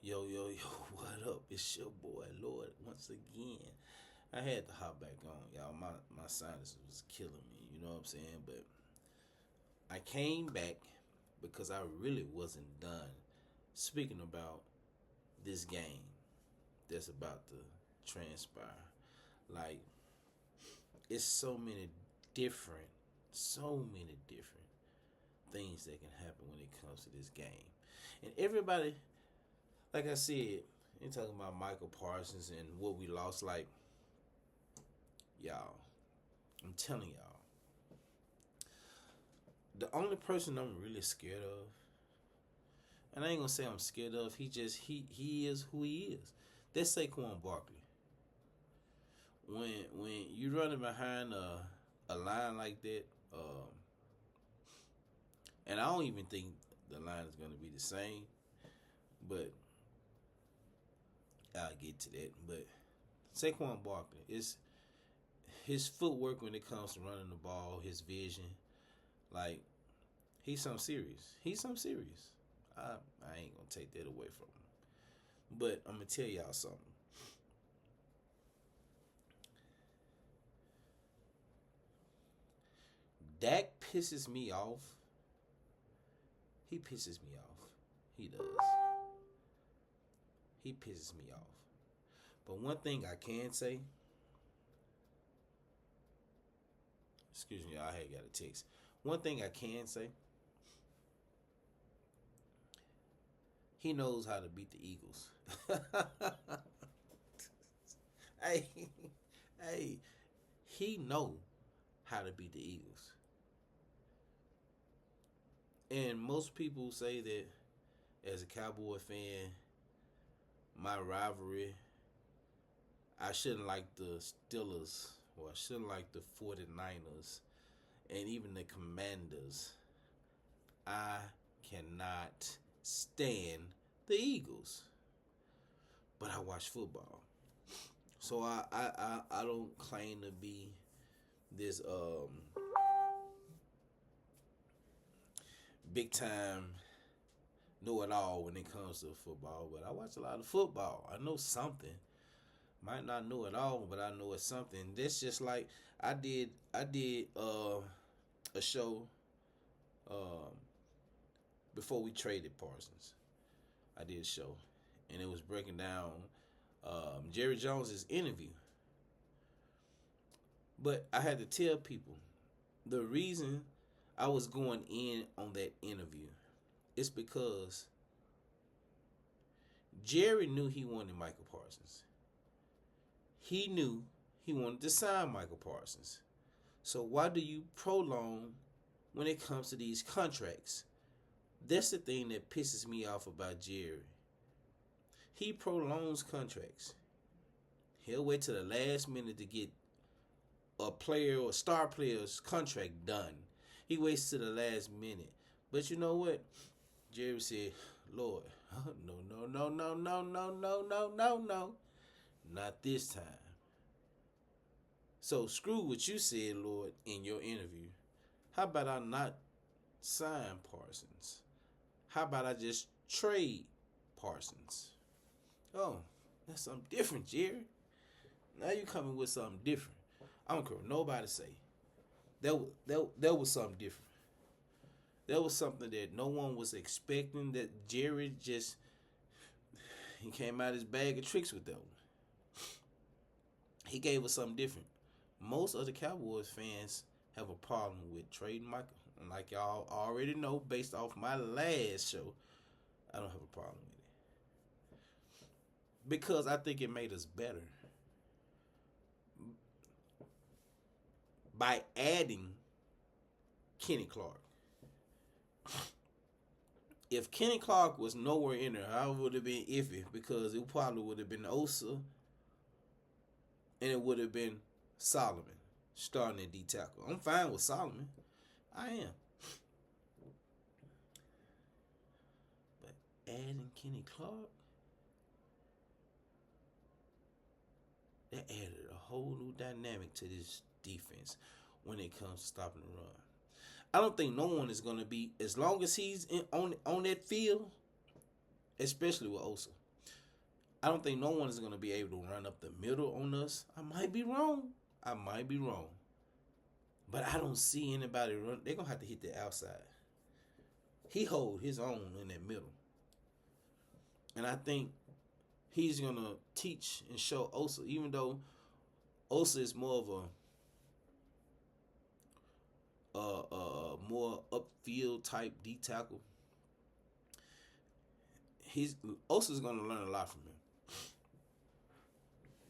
Yo, what up? It's your boy, Lord, once again. I had to hop back on, y'all. My sinus was killing me, you know what I'm saying? But I came back because I really wasn't done speaking about this game that's about to transpire. Like, it's different, so many different things that can happen when it comes to this game. And everybody, like I said, you're talking about Michael Parsons and what we lost. Like, y'all, I'm telling y'all, the only person I'm really scared of, and I ain't gonna say I'm scared of, he is who he is. That's Saquon Barkley. When you running behind a line like that, and I don't even think the line is gonna be the same, but I'll get to that. But Saquon Barkley is his footwork when it comes to running the ball, his vision, like he's something serious. He's something serious. I ain't gonna take that away from him. But I'm gonna tell y'all something. Dak pisses me off. He pisses me off. He does. He pisses me off. But one thing I can say, excuse me, I had got a text. One thing I can say, he knows how to beat the Eagles. hey, hey, he know how to beat the Eagles. And most people say that as a Cowboy fan, my rivalry, I shouldn't like the Steelers, or I shouldn't like the 49ers, and even the Commanders. I cannot stand the Eagles. But I watch football. So I don't claim to be this big time know it all when it comes to football, but I watch a lot of football. I know something. Might not know it all, but I know it's something. That's just like I did a show before we traded Parsons. I did a show, and it was breaking down Jerry Jones's interview. But I had to tell people the reason I was going in on that interview is because Jerry knew he wanted Michael Parsons. He knew he wanted to sign Michael Parsons. So why do you prolong when it comes to these contracts? That's the thing that pisses me off about Jerry. He prolongs contracts. He'll wait till the last minute to get a player or star player's contract done. He waits to the last minute. But you know what? Jerry said, Lord, no, no, no, no, no, no, no, no, no, no. Not this time. So screw what you said, Lord, in your interview. How about I not sign Parsons? How about I just trade Parsons? Oh, that's something different, Jerry. Now you coming with something different. I don't care what nobody say. That was something different. That was something that no one was expecting. That Jerry just he came out his bag of tricks with that one. He gave us something different. Most of the Cowboys fans have a problem with trading Michael. And like y'all already know, based off my last show, I don't have a problem with it. Because I think it made us better. By adding Kenny Clark. If Kenny Clark was nowhere in there, I would have been iffy because it probably would have been Osa and it would have been Solomon starting at D tackle. I'm fine with Solomon. I am. But adding Kenny Clark, that added a whole new dynamic to this defense when it comes to stopping the run. I don't think no one is going to be, as long as he's on that field, especially with Osa. I don't think no one is going to be able to run up the middle on us. I might be wrong. But I don't see anybody run. They're going to have to hit the outside. He hold his own in that middle. And I think he's going to teach and show Osa, even though Osa is more of a more upfield type D tackle. Osa's going to learn a lot from him.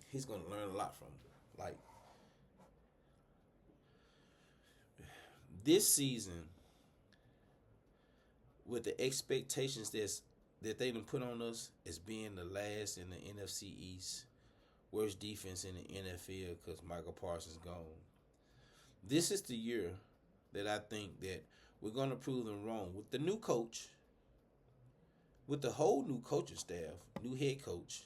He's going to learn a lot from him. Like, this season, with the expectations that they done put on us as being the last in the NFC East, worst defense in the NFL because Michael Parsons gone. This is the year that I think that we're going to prove them wrong. With the new coach, with the whole new coaching staff, new head coach,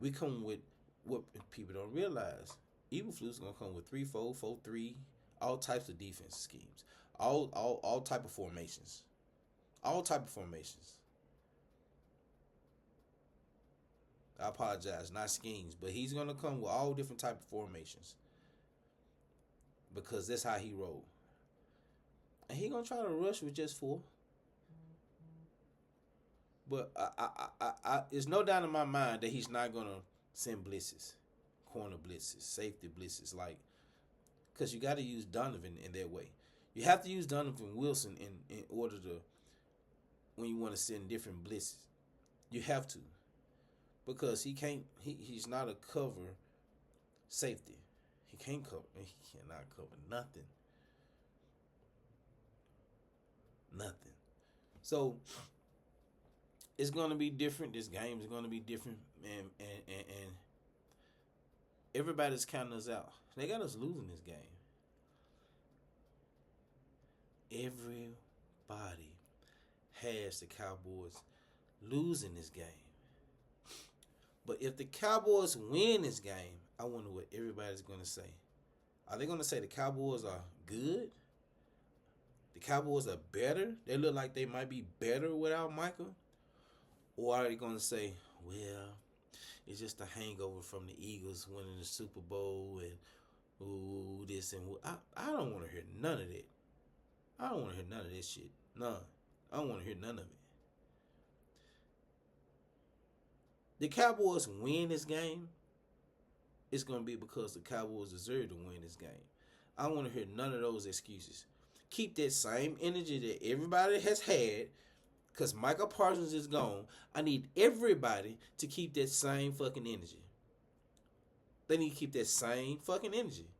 we come with what people don't realize. Eberflus going to come with 3-4, 4-3, all types of defense schemes, all type of formations. All type of formations. I apologize, not schemes, but he's gonna come with all different type of formations because that's how he roll. And he gonna try to rush with just 4. But I there's no doubt in my mind that he's not gonna send blitzes, corner blitzes, safety blitzes, like, because you got to use Donovan in that way. You have to use Donovan Wilson in order to. When you want to send different blitzes, you have to, because he's not a cover safety. He cannot cover nothing. So it's gonna be different. This game is gonna be different, and everybody's counting us out. They got us losing this game. Everybody has the Cowboys losing this game. But if the Cowboys win this game, I wonder what everybody's going to say. Are they going to say the Cowboys are good? The Cowboys are better? They look like they might be better without Michael? Or are they going to say, well, it's just a hangover from the Eagles winning the Super Bowl and ooh, this and I don't want to hear none of that. I don't want to hear none of this shit. None. I don't want to hear none of it. The Cowboys win this game, it's going to be because the Cowboys deserve to win this game. I don't want to hear none of those excuses. Keep that same energy that everybody has had, because Michael Parsons is gone. I need everybody to keep that same fucking energy. They need to keep that same fucking energy.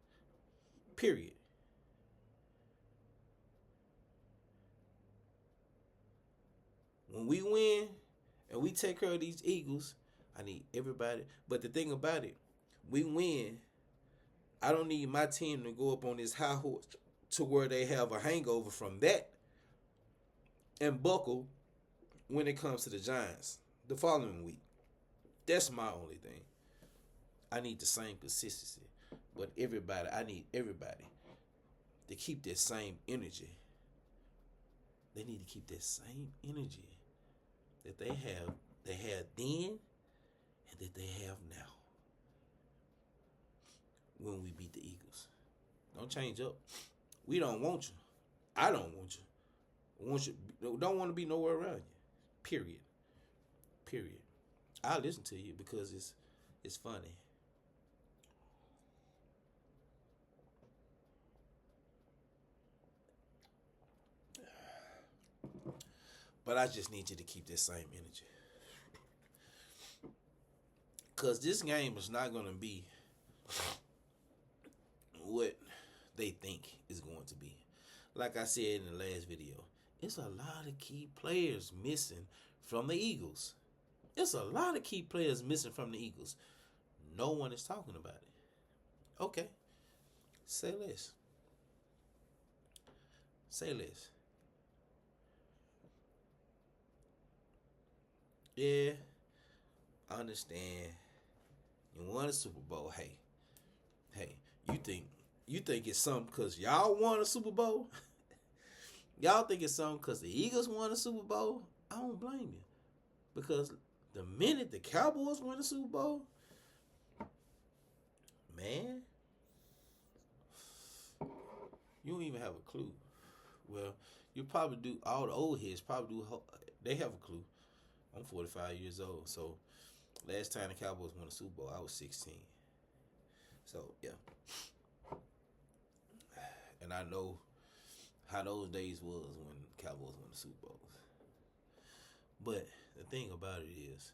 Period. When we win and we take care of these Eagles, I need everybody. But the thing about it, we win. I don't need my team to go up on this high horse to where they have a hangover from that and buckle when it comes to the Giants the following week. That's my only thing. I need the same consistency. But I need everybody to keep that same energy. They need to keep that same energy that they had then and that they have now when we beat the Eagles. Don't change up. We don't want you. I don't want you. Don't want to be nowhere around you. Period. I listen to you because it's funny. But I just need you to keep that same energy. Because this game is not going to be what they think is going to be. Like I said in the last video, it's a lot of key players missing from the Eagles. It's a lot of key players missing from the Eagles. No one is talking about it. Okay. Say less. Yeah, I understand. You won a Super Bowl. Hey, you think it's something because y'all won a Super Bowl? Y'all think it's something because the Eagles won a Super Bowl? I don't blame you. Because The minute the Cowboys win the Super Bowl, man, you don't even have a clue. Well, you probably do. All the old heads probably do. They have a clue. I'm 45 years old, so last time the Cowboys won the Super Bowl, I was 16. So yeah, and I know how those days was when the Cowboys won the Super Bowl. But the thing about it is,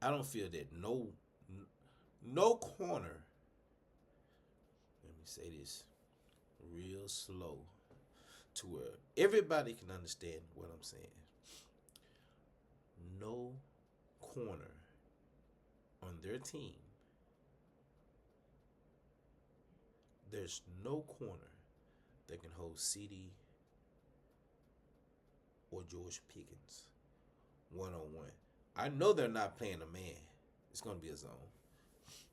I don't feel that no corner. Let me say this real slow to where everybody can understand what I'm saying. No corner on their team. There's no corner that can hold CD or George Pickens one-on-one. I know they're not playing a man. It's going to be a zone.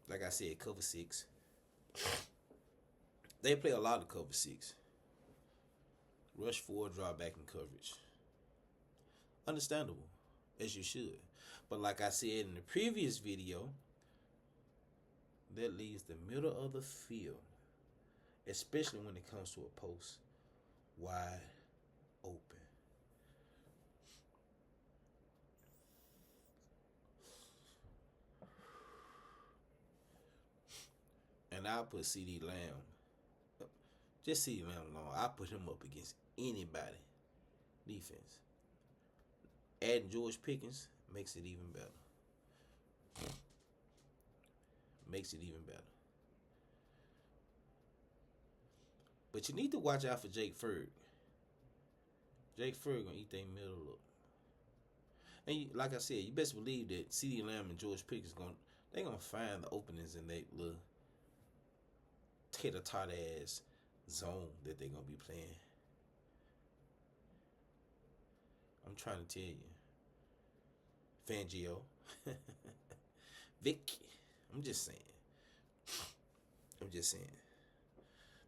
Like I said, cover 6. They play a lot of cover 6. Rush 4, drop back in coverage. Understandable, as you should. But like I said in the previous video, that leaves the middle of the field, especially when it comes to a post, wide open. And I'll put CeeDee Lamb, just CeeDee Lamb alone, I'll put him up against anybody defense. Adding George Pickens makes it even better. Makes it even better. But you need to watch out for Jake Ferg. Jake Ferg gonna eat their middle up. And like I said, you best believe that CeeDee Lamb and George Pickens they gonna find the openings in their little tater-tot ass zone that they're gonna be playing. I'm trying to tell you. Fangio. Vic. I'm just saying.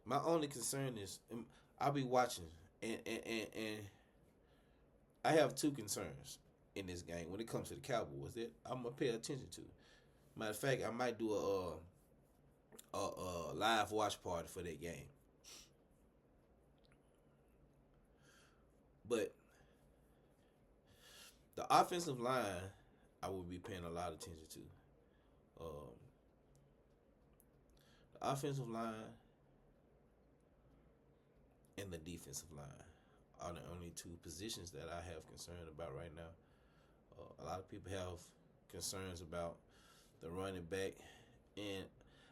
My only concern is I'll be watching and I have two concerns in this game when it comes to the Cowboys that I'm gonna pay attention to. Matter of fact, I might do a live watch party for that game. But the offensive line, I will be paying a lot of attention to. The offensive line and the defensive line are the only two positions that I have concern about right now. A lot of people have concerns about the running back, and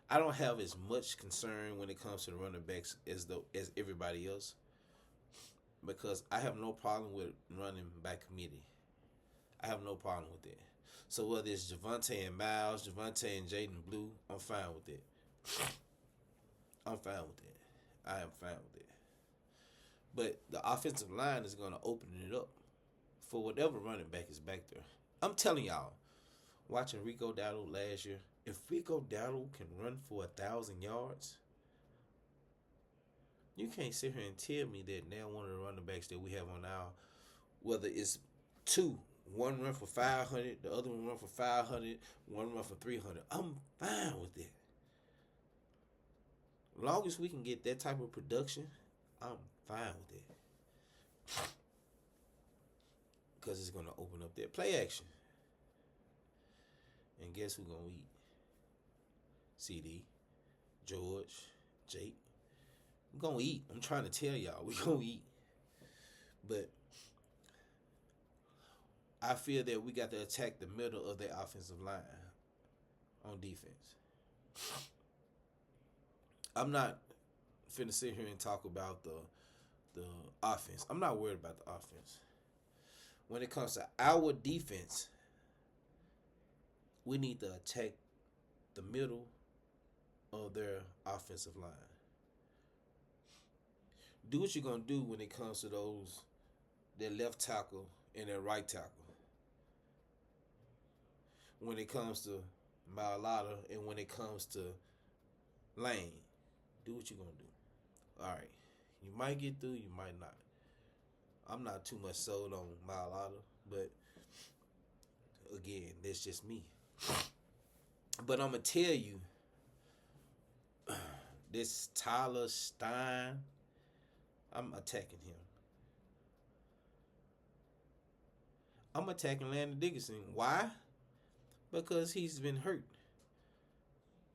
I don't have as much concern when it comes to the running backs as everybody else, because I have no problem with running back committee. I have no problem with that. So whether it's Javonte and Miles, Javonte and Jaden Blue, I'm fine with it. I'm fine with it. I am fine with it. But the offensive line is going to open it up for whatever running back is back there. I'm telling y'all, watching Rico Dowdle last year, if Rico Dowdle can run for 1,000 yards, you can't sit here and tell me that now one of the running backs that we have on our, whether it's two, one run for 500, the other one run for 500, one run for 300. I'm fine with it. As long as we can get that type of production, I'm fine with it. Because it's going to open up that play action. And guess who's going to eat? CD, George, Jake. We're going to eat. I'm trying to tell y'all, we're going to eat. But I feel that we got to attack the middle of their offensive line on defense. I'm not finna sit here and talk about the offense. I'm not worried about the offense. When it comes to our defense, we need to attack the middle of their offensive line. Do what you're going to do when it comes to their left tackle and their right tackle. When it comes to Mailata and when it comes to Lane, do what you're going to do. All right. You might get through, you might not. I'm not too much sold on Mailata, but again, that's just me. But I'm gonna tell you, this Tyler Stein, I'm attacking him. I'm attacking Landon Dickerson. Why? Because he's been hurt.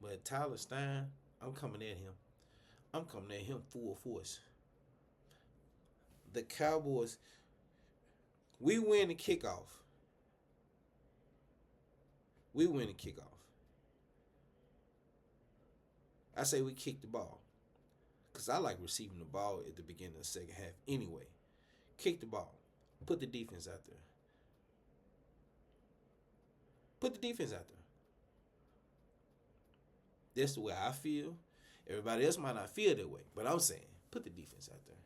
But Tyler Stein, I'm coming at him. I'm coming at him full force. The Cowboys, we win the kickoff. We win the kickoff. I say we kick the ball. Because I like receiving the ball at the beginning of the second half anyway. Kick the ball. Put the defense out there. Put the defense out there. That's the way I feel. Everybody else might not feel that way. But I'm saying, put the defense out there.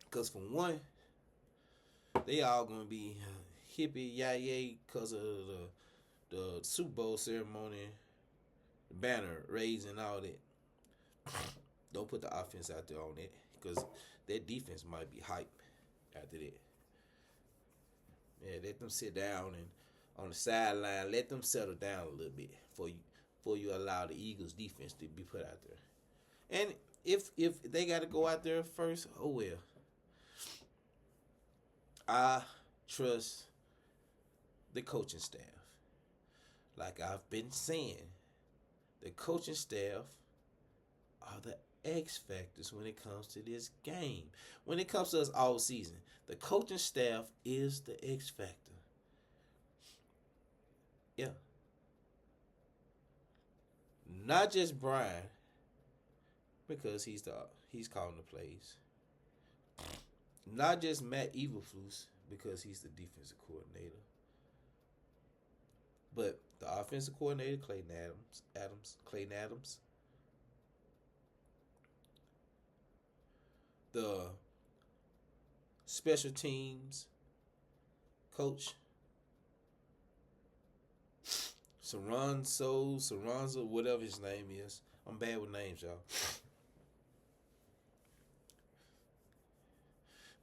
Because for one, they all going to be hippie, yay, because of the Super Bowl ceremony, the banner raising, all that. Don't put the offense out there on it, because that defense might be hype after that. Yeah, let them sit down and on the sideline, let them settle down a little bit before you allow the Eagles defense to be put out there. And if they got to go out there first, oh well. I trust the coaching staff. Like I've been saying, the coaching staff are the X factors when it comes to this game. When it comes to us all season, the coaching staff is the X factor. Yeah. Not just Brian, because he's calling the plays. Not just Matt Eberflus, because he's the defensive coordinator. But the offensive coordinator, Clayton Adams. The special teams coach, Saranzo, whatever his name is. I'm bad with names, y'all.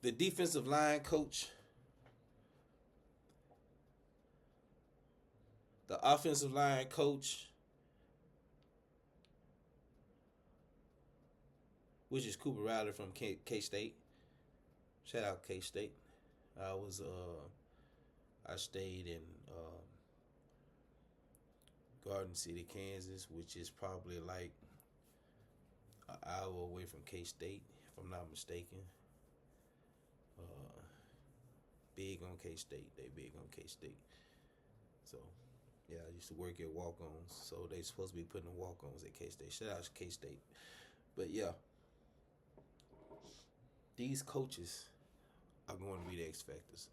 The defensive line coach, the offensive line coach, which is Cooper Riley from K-State. Shout out K-State. I stayed in Garden City, Kansas, which is probably like an hour away from K-State, if I'm not mistaken. Big on K-State. They big on K-State. So, yeah, I used to work at walk-ons, so they supposed to be putting walk-ons at K-State. Shout out to K-State. But, yeah, these coaches are going to be the X factors.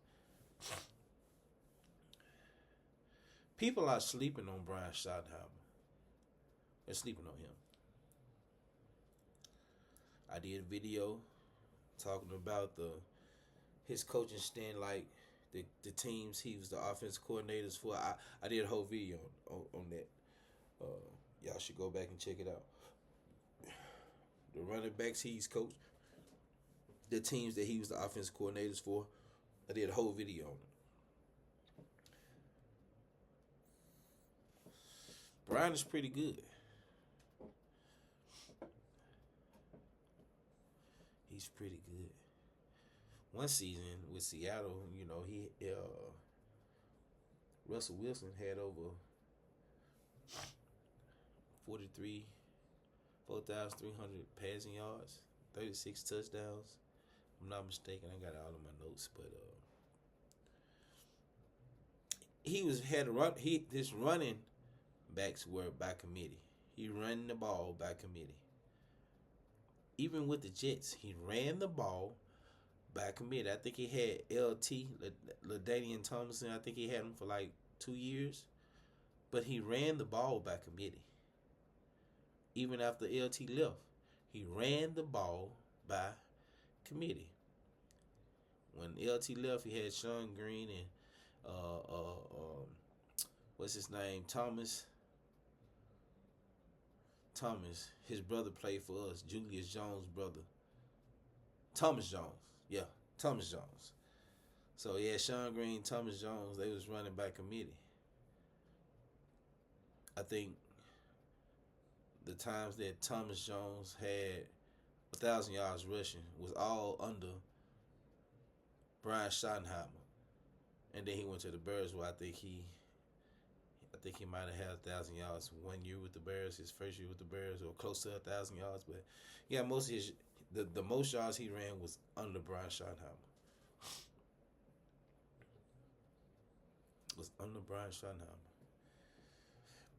People are sleeping on Brian Schottenheimer. They're sleeping on him. I did a video talking about his coaching stint, like the teams he was the offensive coordinators for. I did a whole video on that. Y'all should go back and check it out. The running backs he's coached, the teams that he was the offensive coordinators for. I did a whole video on it. Brian is pretty good. He's pretty good. One season with Seattle, Russell Wilson had over 4,300 passing yards, 36 touchdowns. If I'm not mistaken. I got it all in my notes, but his running backs were by committee. He ran the ball by committee. Even with the Jets, he ran the ball by committee. I think he had LT, LaDainian Tomlinson. I think he had him for like 2 years. But he ran the ball by committee. Even after LT left, he ran the ball by committee. When LT left, he had Sean Green and what's his name? Thomas. His brother played for us. Julius Jones' brother. Thomas Jones. Yeah, Thomas Jones. So yeah, Sean Green, Thomas Jones, they was running by committee. I think the times that Thomas Jones had 1,000 yards rushing was all under Brian Schottenheimer, and then he went to the Bears, where I think he might have had 1,000 yards 1 year with the Bears, his first year with the Bears, or close to 1,000 yards. But yeah, most of his the most yards he ran was under Brian Schottenheimer. Was under Brian Schottenheimer.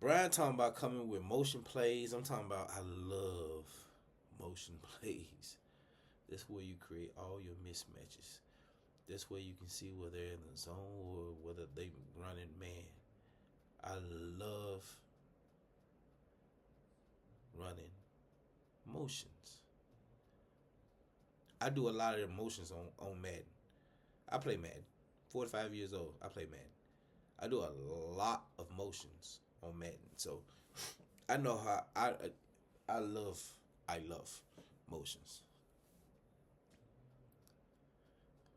Brian talking about coming with motion plays. I'm talking about I love motion plays. That's where you create all your mismatches. That's where you can see whether they're in the zone or whether they running man. I love running motions. I do a lot of the motions on Madden. I play Madden. 45 years old. I play Madden. I do a lot of motions on Madden. So I know how I love motions.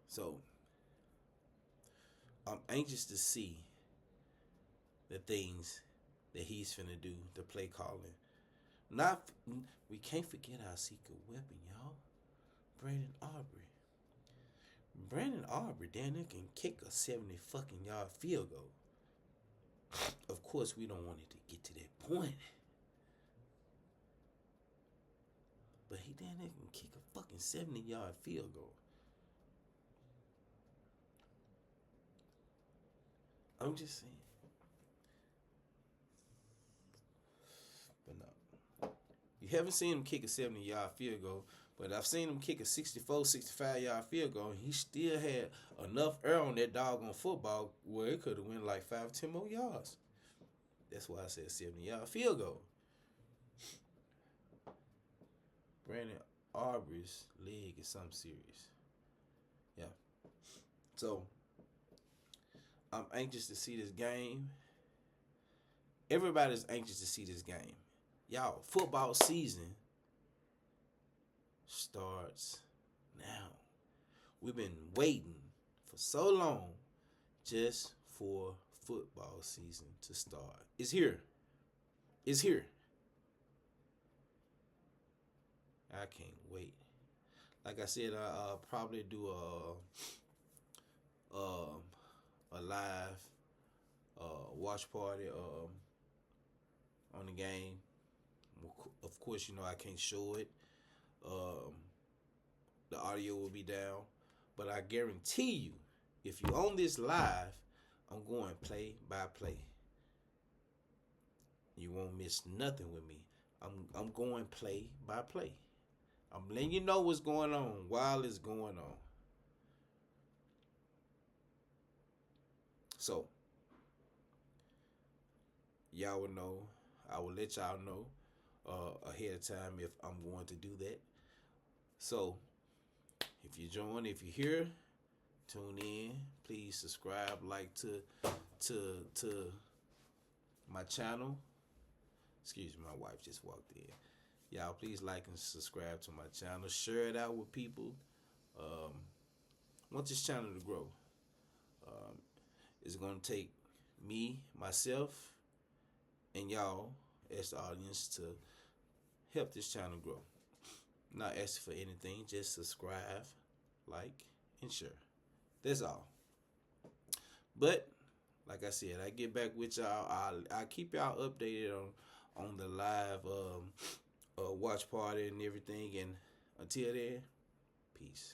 So I'm anxious to see the things that he's finna do, the play calling. Not we can't forget our secret weapon, y'all. Brandon Aubrey. Brandon Aubrey, damn near can kick a 70 fucking yard field goal. Of course, we don't want it to get to that point. But he damn near can kick a fucking 70-yard field goal. I'm just saying. But no. You haven't seen him kick a 70-yard field goal, but I've seen him kick a 64, 65-yard field goal, and he still had enough air on that doggone football where it could have went like 5, 10 more yards. That's why I said 70-yard field goal. Brandon Aubrey's leg is something serious. Yeah. So, I'm anxious to see this game. Everybody's anxious to see this game. Y'all, football season starts now. We've been waiting for so long just for football season to start. It's here. It's here. I can't wait. Like I said, I'll probably do a live watch party on the game. Of course, you know I can't show it. The audio will be down, but I guarantee you, if you're on this live, I'm going play by play. You won't miss nothing with me. I'm going play by play. I'm letting you know what's going on while it's going on. So, y'all will know. I will let y'all know ahead of time if I'm going to do that. So, if you join, if you're here, tune in. Please subscribe, like to my channel. Excuse me, my wife just walked in. Y'all, please like and subscribe to my channel. Share it out with people. Want this channel to grow. It's going to take me, myself, and y'all as the audience to help this channel grow. Not asking for anything, just subscribe, like, and share. That's all. But like I said, I get back with y'all. I'll keep y'all updated on the live watch party and everything. And until then, peace.